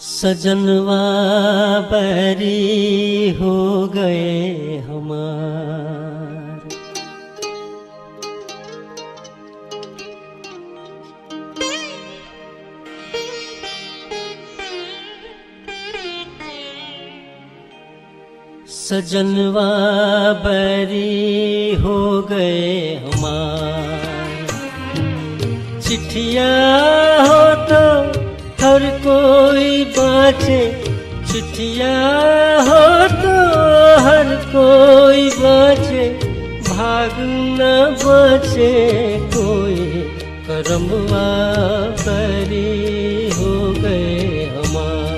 सजनवा बैरी हो गए हमार। सजनवा बैरी हो गए हमार। चिट्ठिया हो तो हर कोई बाँचे, चिट्ठिया हो तो हर कोई बाँचे, भाग न बचे कोई। करमवा बैरी हो गए हमार।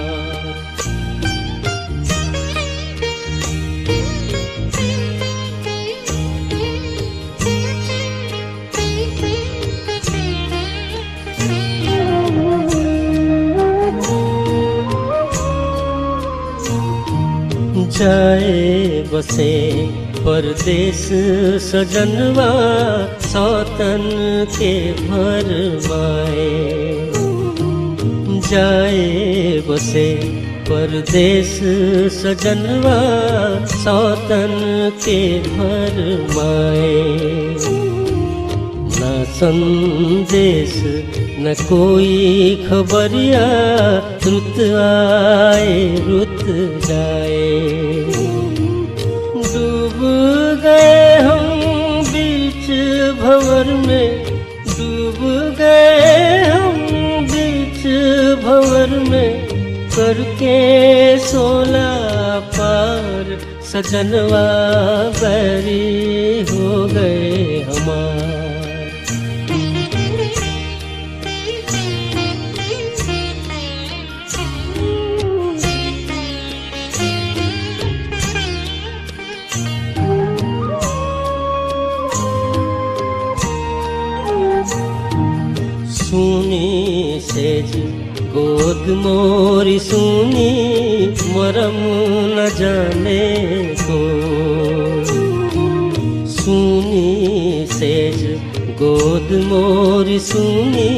जाए बसे परदेस सजनवा, सौतन के भरमाए। जाए बसे परदेस सजनवा, सौतन के भरमाए। न संदेश न कोई खबरिया, रुत आए रुत जाए। डूब गए हम बीच भंवर में, डूब गए हम बीच भंवर में, करके सोला पार। सजनवा बैरी हो गए हमार। सुनी सेज गोद मोरी सुनी, मरम न जाने को। सुनी सेज गोद मोरी सुनी,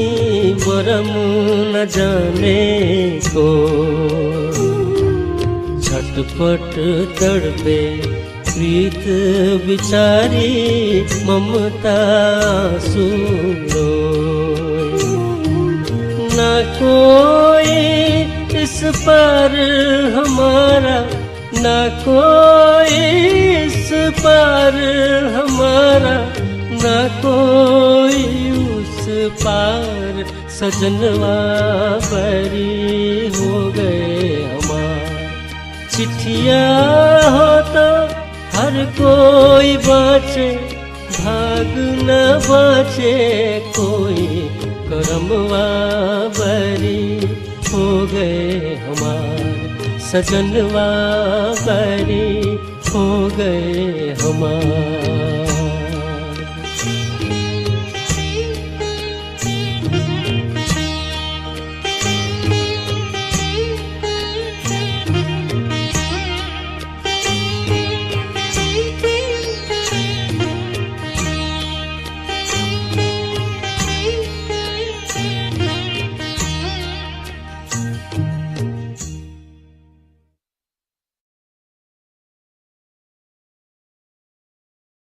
मरम न जाने को। छटपट तड़पे प्रीत बिचारी, ममता सुनो। ना कोई इस पार हमारा, ना कोई इस पार हमारा, ना कोई उस पार। सजनवा बैरी हो गए हमार। चिट्ठिया हो तो हर कोई बाँचे, भाग न बचे कोई। करमवा बैरी हो गए हमार। सजनवा बैरी हो गए हमार।